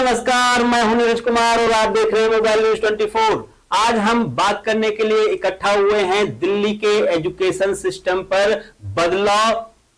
नमस्कार, मैं हूं नीरज कुमार और आप देख रहे हैं मोबाइल न्यूज 24। आज हम बात करने के लिए इकट्ठा हुए हैं दिल्ली के एजुकेशन सिस्टम पर बदलाव,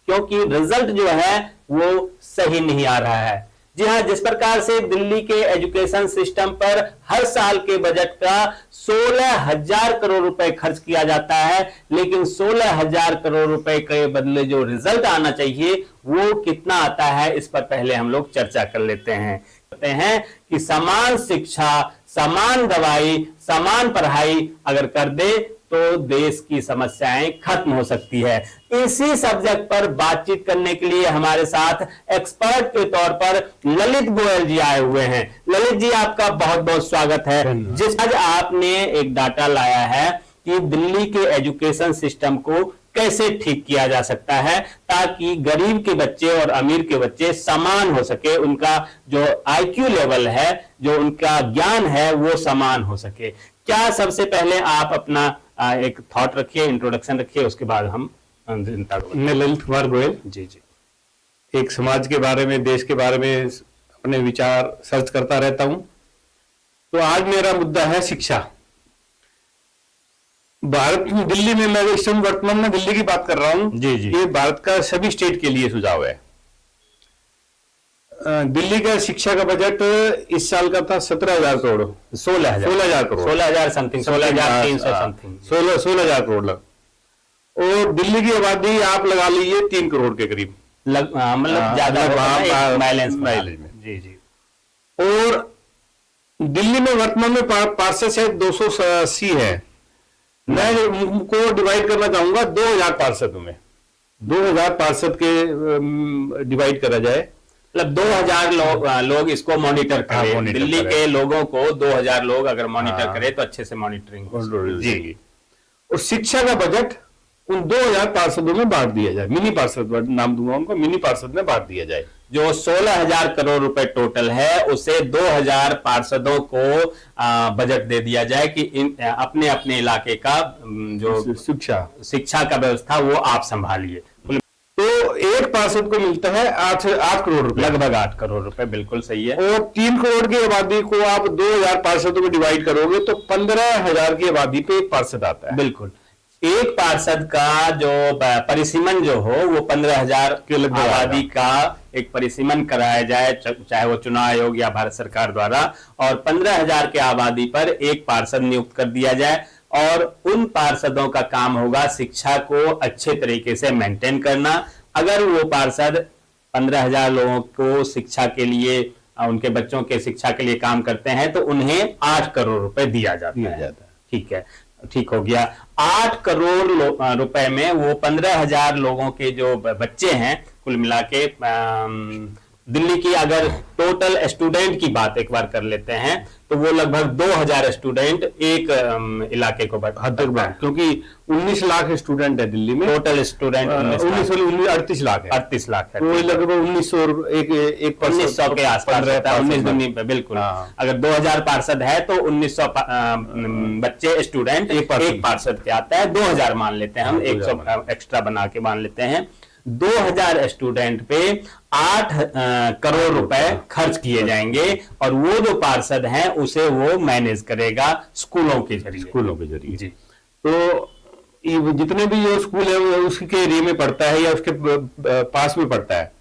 क्योंकि रिजल्ट जो है वो सही नहीं आ रहा है। जी हां, जिस प्रकार से दिल्ली के एजुकेशन सिस्टम पर हर साल के बजट का 16,000 करोड़ रुपए खर्च किया जाता है, लेकिन 16,000 करोड़ रुपए के बदले जो रिजल्ट आना चाहिए वो कितना आता है, इस पर पहले हम लोग चर्चा कर लेते हैं। कहते हैं कि समान शिक्षा, समान दवाई, समान पढ़ाई अगर कर दे तो देश की समस्याएं खत्म हो सकती है। इसी सब्जेक्ट पर बातचीत करने के लिए हमारे साथ एक्सपर्ट के तौर पर ललित गोयल जी आए हुए हैं। ललित जी, आपका बहुत बहुत स्वागत है। जिस आज आपने एक डाटा लाया है कि दिल्ली के एजुकेशन सिस्टम को कैसे ठीक किया जा सकता है ताकि गरीब के बच्चे और अमीर के बच्चे समान हो सके, उनका जो आईक्यू लेवल है, जो उनका ज्ञान है वो समान हो सके। क्या सबसे पहले आप अपना एक थॉट रखिए, इंट्रोडक्शन रखिए, उसके बाद हम जनता को। मैं ललित कुमार गोयल जी जी। एक समाज के बारे में, देश के बारे में अपने विचार सर्च करता रहता हूं। तो आज मेरा मुद्दा है शिक्षा। भारत में, दिल्ली में, मैं इस समय वर्तमान में दिल्ली की बात कर रहा हूं। जी जी। ये भारत का सभी स्टेट के लिए सुझाव है। दिल्ली का शिक्षा का बजट इस साल का था 17,000 करोड़, 16,000 करोड़, 16,000 समथिंग, 16,300 समथिंग, 16,000 करोड़। और दिल्ली की आबादी आप लगा लीजिए 3 करोड़ के करीब, मतलब ज्यादा बैलेंस में। जी जी। और दिल्ली में वर्तमान में पार्षद शायद 280 है। मैं उनको डिवाइड करना चाहूंगा 2,000 पार्षदों में, 2,000 पार्षद के डिवाइड करा जाए, मतलब 2,000 लोग इसको मॉनिटर करें। दिल्ली के लोगों को 2,000 लोग अगर मॉनिटर करें तो अच्छे से मॉनिटरिंग जी। और शिक्षा का बजट उन 2,000 पार्षदों में बांट दिया जाए, मिनी पार्षद नाम दूंगा उनको, मिनी पार्षद में बांट दिया जाए। जो 16,000 करोड़ रुपए टोटल है उसे 2,000 पार्षदों को बजट दे दिया जाए कि अपने अपने इलाके का जो शिक्षा का व्यवस्था वो आप संभालिए। तो एक पार्षद को मिलता है 8 करोड़ रुपए, लगभग 8 करोड़ रुपए, बिल्कुल सही है। और 3 करोड़ की आबादी को आप 2,000 पार्षदों को डिवाइड करोगे तो 15,000 की आबादी पे एक पार्षद आता है। बिल्कुल, एक पार्षद का जो परिसीमन जो हो वो 15,000 के लगभग आबादी का एक परिसीमन कराया जाए, चाहे वो चुनाव आयोग या भारत सरकार द्वारा, और 15,000 के आबादी पर एक पार्षद नियुक्त कर दिया जाए। और उन पार्षदों का काम होगा शिक्षा को अच्छे तरीके से मेंटेन करना। अगर वो पार्षद 15,000 लोगों को शिक्षा के लिए, उनके बच्चों के शिक्षा के लिए काम करते हैं तो उन्हें 8 करोड़ रुपए दिया जाता है। ठीक है, ठीक हो गया। 8 करोड़ रुपए में वो 15,000 लोगों के जो बच्चे हैं, कुल मिला के दिल्ली की अगर टोटल स्टूडेंट की बात एक बार कर लेते हैं तो वो लगभग 2,000 स्टूडेंट एक इलाके को क्योंकि 19 लाख स्टूडेंट है दिल्ली में, टोटल स्टूडेंट 38 लाख है। 38 लाख है, तो लगभग 1900 के आसपास रहता है, 19 पे। बिल्कुल, अगर 2,000 पार्षद है तो 1900 बच्चे स्टूडेंट एक पार्षद के आता है। 2,000 मान लेते हैं हम, 100 एक्स्ट्रा बना के मान लेते हैं। 2,000 स्टूडेंट पे 8 करोड़ रुपए खर्च किए जाएंगे और वो जो पार्षद हैं उसे वो मैनेज करेगा स्कूलों के जरिए। जी। तो जितने भी जो स्कूल है वो उसके एरिया में पढ़ता है या उसके पास में पढ़ता है,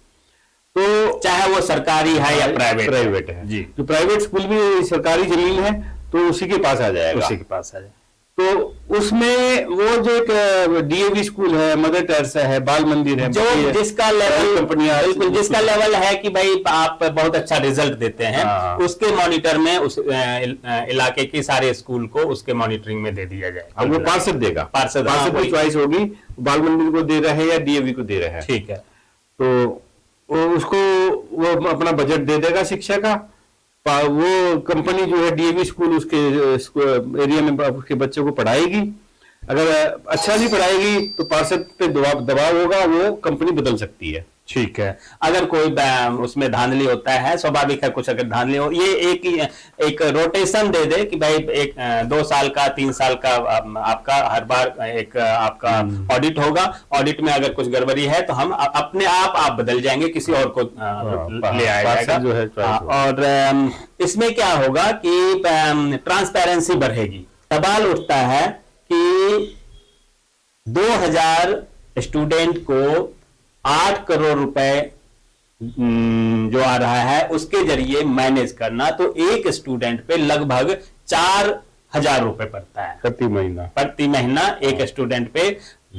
तो चाहे वो सरकारी है या प्राइवेट है जी। जो प्राइवेट स्कूल भी सरकारी जमीन है तो उसी के पास आ जाएगा, तो उसमें वो जो एक डीएवी स्कूल है, मदर टेरेसा है, बाल मंदिर है, जो जिसका लेवल कंपनियां, बिल्कुल जिसका लेवल है कि भाई आप बहुत अच्छा रिजल्ट देते हैं, उसके मॉनिटर में उस इलाके की सारे स्कूल को उसके मॉनिटरिंग में दे दिया जाए। अब वो पार्षद देगा, पार्षद की चॉइस होगी, बाल मंदिर को दे रहा है या डीएवी को दे रहा है। ठीक है, तो उसको वो अपना बजट दे देगा शिक्षा का। वो कंपनी जो है डीएवी स्कूल उसके एरिया में उसके बच्चों को पढ़ाएगी। अगर अच्छा नहीं पढ़ाएगी तो पार्षद पे दबाव होगा, वो कंपनी बदल सकती है। ठीक है। अगर कोई उसमें धांधली होता है, स्वाभाविक है कुछ अगर धांधली हो, ये एक रोटेशन दे दे कि भाई एक 2 साल का 3 साल का आपका हर बार एक आपका ऑडिट होगा, ऑडिट में अगर कुछ गड़बड़ी है तो हम अपने आप बदल जाएंगे, किसी और को ले आया जाएगा जो है। और इसमें क्या होगा कि ट्रांसपेरेंसी बढ़ेगी। सवाल उठता है कि 2000 स्टूडेंट को 8 करोड़ रुपए जो आ रहा है उसके जरिए मैनेज करना, तो एक स्टूडेंट पे लगभग 4000 रुपए पड़ता है प्रति महीना एक स्टूडेंट पे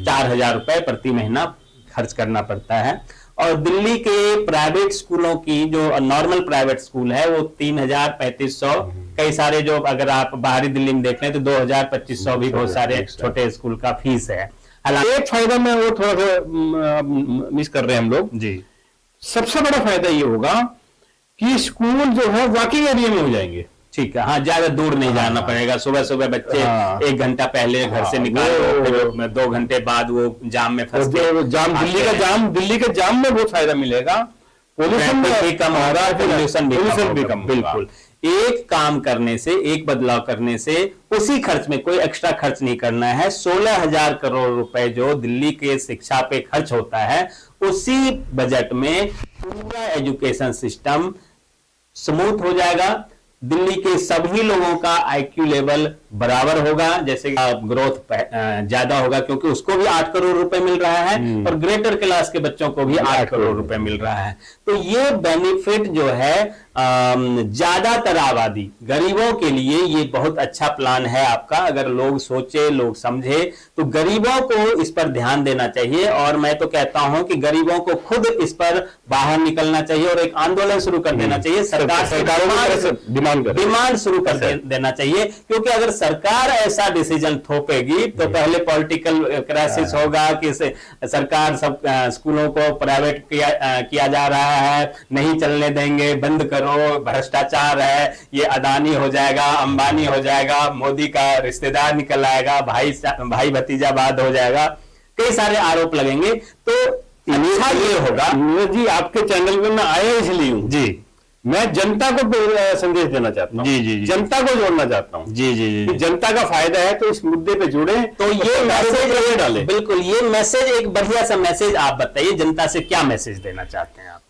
4000 रुपए प्रति महीना खर्च करना पड़ता है। और दिल्ली के प्राइवेट स्कूलों की जो नॉर्मल प्राइवेट स्कूल है वो 3000-3500, कई सारे जो अगर आप बाहरी दिल्ली में देख लें तो 2000-2500 भी बहुत सारे छोटे स्कूल का फीस है। एक फायदा में वो थोड़ा सा मिस कर रहे हैं हम लोग जी। सबसे बड़ा फायदा ये होगा कि स्कूल जो है वॉकिंग एरिया में हो जाएंगे। ठीक है, हाँ, ज्यादा दूर नहीं जाना पड़ेगा। सुबह सुबह बच्चे 1 घंटा पहले घर से निकालो, फिर 2 घंटे बाद वो जाम में फंस गए। दिल्ली के जाम में बहुत फायदा मिलेगा, पोल्यूशन भी कम होगा, पोल्यूशन भी कम। बिल्कुल, एक काम करने से, एक बदलाव करने से उसी खर्च में कोई एक्स्ट्रा खर्च नहीं करना है। 16,000 करोड़ रुपए जो दिल्ली के शिक्षा पे खर्च होता है, उसी बजट में पूरा एजुकेशन सिस्टम स्मूथ हो जाएगा। दिल्ली के सभी लोगों का आईक्यू लेवल बराबर होगा, जैसे ग्रोथ ज्यादा होगा क्योंकि उसको भी 8 करोड़ रुपए मिल रहा है और ग्रेटर क्लास के बच्चों को भी 8 करोड़ रुपए मिल रहा है। तो ये बेनिफिट जो है ज्यादातर आबादी, गरीबों के लिए ये बहुत अच्छा प्लान है आपका। अगर लोग सोचे, लोग समझे तो गरीबों को इस पर ध्यान देना चाहिए। और मैं तो कहता हूं कि गरीबों को खुद इस पर बाहर निकलना चाहिए और एक आंदोलन शुरू कर देना चाहिए। डिमांड शुरू कर देना चाहिए, क्योंकि अगर सरकार ऐसा डिसीजन थोपेगी तो पहले पॉलिटिकल क्राइसिस होगा कि सरकार सब स्कूलों को प्राइवेट किया जा रहा है, नहीं चलने देंगे, बंद करो, भ्रष्टाचार है, ये अदानी हो जाएगा, अंबानी हो जाएगा, मोदी का रिश्तेदार निकल आएगा, भाई भतीजावाद हो जाएगा, कई सारे आरोप लगेंगे। तो अच्छा ये होगा जी, आपके चैनल में मैं आया इसलिए हूं जी, मैं जनता को संदेश देना चाहता हूं जी, जनता को जोड़ना चाहता हूं जी। जनता का फायदा है तो इस मुद्दे पे जुड़े, तो ये मैसेज डाले। बिल्कुल, ये मैसेज एक बढ़िया सा मैसेज आप बताइए, जनता से क्या मैसेज देना चाहते हैं आप?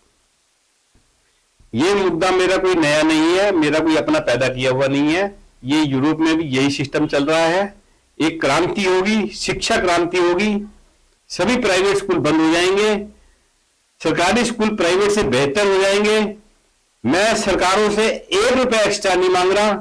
ये मुद्दा मेरा कोई नया नहीं है, मेरा कोई अपना पैदा किया हुआ नहीं है। ये यूरोप में भी यही सिस्टम चल रहा है। एक क्रांति होगी, शिक्षा क्रांति होगी, सभी प्राइवेट स्कूल बंद हो जाएंगे, सरकारी स्कूल प्राइवेट से बेहतर हो जाएंगे। मैं सरकारों से 1 रुपया एक्स्ट्रा नहीं मांग रहा,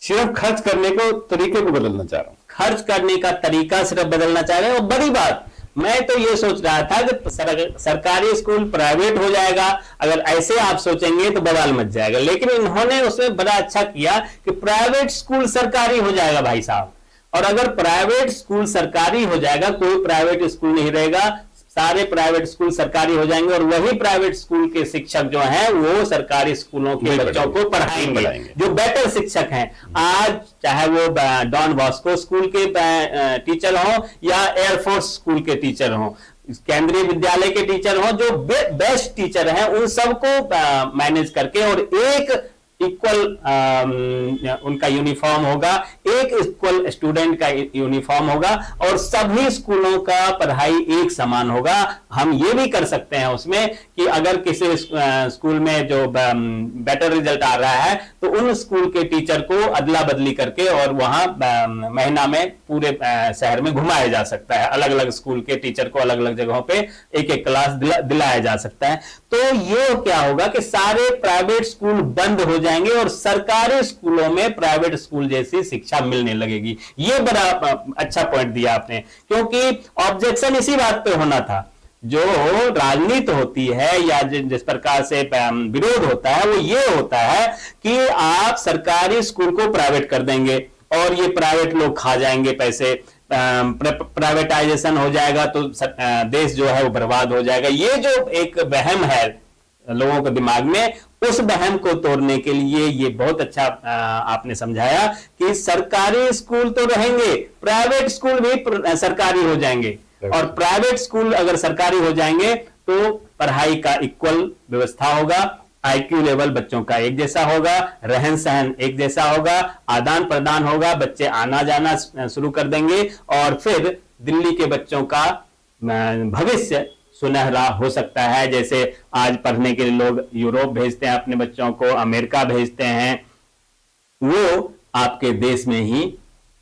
सिर्फ खर्च करने को तरीके को बदलना चाह रहा हूं। खर्च करने का तरीका सिर्फ बदलना चाह रहे हैं। और बड़ी बात, मैं तो ये सोच रहा था कि सरकारी स्कूल प्राइवेट हो जाएगा। अगर ऐसे आप सोचेंगे तो बवाल मच जाएगा, लेकिन इन्होंने उसमें बड़ा अच्छा किया कि प्राइवेट स्कूल सरकारी हो जाएगा भाई साहब। और अगर प्राइवेट स्कूल सरकारी हो जाएगा, कोई प्राइवेट स्कूल नहीं रहेगा, सारे प्राइवेट स्कूल सरकारी हो जाएंगे और वही प्राइवेट स्कूल के शिक्षक जो हैं वो सरकारी स्कूलों के बच्चों को पढ़ाएंगे, जो बेटर शिक्षक हैं। आज चाहे वो डॉन बॉस्को स्कूल के टीचर हो या एयरफोर्स स्कूल के टीचर हो, केंद्रीय विद्यालय के टीचर हो, जो बेस्ट टीचर हैं, उन सबको मैनेज करके और एक इक्वल उनका यूनिफॉर्म होगा, एक इक्वल स्टूडेंट का यूनिफॉर्म होगा और सभी स्कूलों का पढ़ाई एक समान होगा। हम ये भी कर सकते हैं उसमें कि अगर किसी स्कूल में जो बेटर रिजल्ट आ रहा है तो उन स्कूल के टीचर को अदला बदली करके और वहां महीना में पूरे शहर में घुमाया जा सकता है। अलग अलग स्कूल के टीचर को अलग अलग जगहों पे एक एक क्लास दिलाया जा सकता है। तो ये क्या होगा कि सारे प्राइवेट स्कूल बंद हो जाएंगे और सरकारी स्कूलों में प्राइवेट स्कूल जैसी शिक्षा मिलने लगेगी। ये बड़ा अच्छा पॉइंट दिया आपने, क्योंकि ऑब्जेक्शन इसी बात पे होना था। जो राजनीति होती है या जिस प्रकार से विरोध होता है वो ये होता है कि आप सरकारी स्कूल को प्राइवेट कर देंगे और ये प्राइवेट लोग खा जाएंगे पैसे, प्राइवेटाइजेशन हो जाएगा तो देश जो है वो बर्बाद हो जाएगा। ये जो एक वहम है लोगों के दिमाग में, उस वहम को तोड़ने के लिए ये बहुत अच्छा आपने समझाया कि सरकारी स्कूल तो रहेंगे, प्राइवेट स्कूल भी सरकारी हो जाएंगे और प्राइवेट स्कूल अगर सरकारी हो जाएंगे तो पढ़ाई का इक्वल व्यवस्था होगा, आईक्यू लेवल बच्चों का एक जैसा होगा, रहन सहन एक जैसा होगा, आदान प्रदान होगा, बच्चे आना जाना शुरू कर देंगे और फिर दिल्ली के बच्चों का भविष्य सुनहरा हो सकता है। जैसे आज पढ़ने के लिए लोग यूरोप भेजते हैं अपने बच्चों को, अमेरिका भेजते हैं, वो आपके देश में ही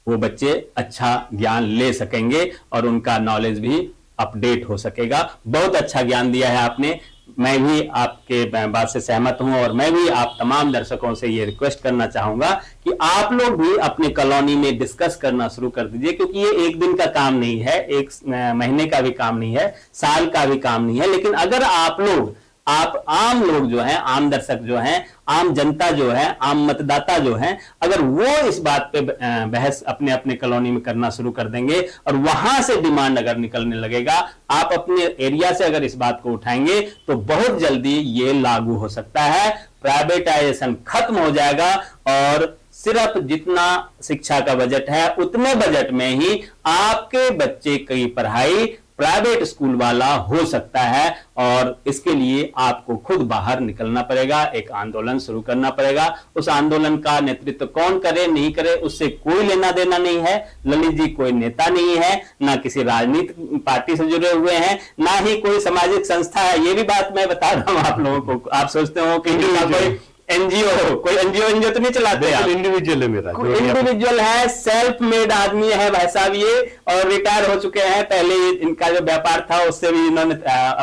वो बच्चे अच्छा ज्ञान ले सकेंगे और उनका नॉलेज भी अपडेट हो सकेगा। बहुत अच्छा ज्ञान दिया है आपने, मैं भी आपके बात से सहमत हूं और मैं भी आप तमाम दर्शकों से ये रिक्वेस्ट करना चाहूंगा कि आप लोग भी अपने कॉलोनी में डिस्कस करना शुरू कर दीजिए, क्योंकि ये एक दिन का काम नहीं है, एक महीने का भी काम नहीं है, साल का भी काम नहीं है। लेकिन अगर आप आम लोग जो हैं, आम दर्शक जो हैं, आम जनता जो है, आम मतदाता जो हैं, अगर वो इस बात पे बहस अपने अपने कॉलोनी में करना शुरू कर देंगे और वहां से डिमांड अगर निकलने लगेगा, आप अपने एरिया से अगर इस बात को उठाएंगे तो बहुत जल्दी ये लागू हो सकता है। प्राइवेटाइजेशन खत्म हो जाएगा और सिर्फ जितना शिक्षा का बजट है उतने बजट में ही आपके बच्चे की पढ़ाई प्राइवेट स्कूल वाला हो सकता है। और इसके लिए आपको खुद बाहर निकलना पड़ेगा, एक आंदोलन शुरू करना पड़ेगा। उस आंदोलन का नेतृत्व कौन करे नहीं करे उससे कोई लेना देना नहीं है। ललित जी कोई नेता नहीं है, ना किसी राजनीतिक पार्टी से जुड़े हुए हैं, ना ही कोई सामाजिक संस्था है। ये भी बात मैं बता रहा हूं आप लोगों को। आप सोचते हो कि कोई एनजीओ, कोई एनजीओ तो नहीं चलाते आप? इंडिविजुअल है मेरा, इंडिविजुअल है, सेल्फ मेड आदमी है भाई साहब ये, और रिटायर हो चुके हैं। पहले इनका जो व्यापार था उससे भी इन्होंने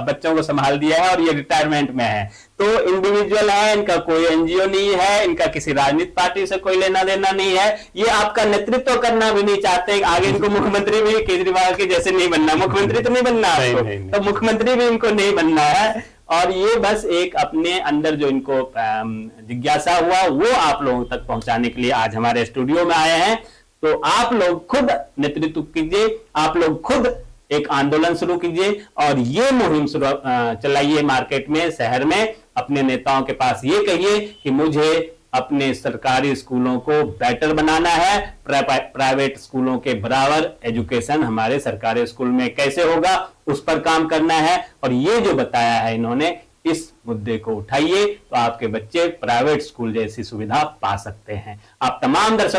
बच्चों को संभाल दिया है और ये रिटायरमेंट में है। तो इंडिविजुअल है, इनका कोई एनजीओ नहीं है, इनका किसी राजनीतिक पार्टी से कोई लेना देना नहीं है। ये आपका नेतृत्व करना भी नहीं चाहते। आगे इनको मुख्यमंत्री भी केजरीवाल के जैसे नहीं बनना, मुख्यमंत्री तो नहीं बनना आपको, तो मुख्यमंत्री भी इनको नहीं बनना है। और ये बस एक अपने अंदर जो इनको जिज्ञासा हुआ वो आप लोगों तक पहुंचाने के लिए आज हमारे स्टूडियो में आए हैं। तो आप लोग खुद नेतृत्व कीजिए, आप लोग खुद एक आंदोलन शुरू कीजिए और ये मुहिम चलाइए मार्केट में, शहर में। अपने नेताओं के पास ये कहिए कि मुझे अपने सरकारी स्कूलों को बेटर बनाना है, प्राइवेट स्कूलों के बराबर एजुकेशन हमारे सरकारी स्कूल में कैसे होगा उस पर काम करना है। और ये जो बताया है इन्होंने, इस मुद्दे को उठाइए तो आपके बच्चे प्राइवेट स्कूल जैसी सुविधा पा सकते हैं। आप तमाम दर्शकों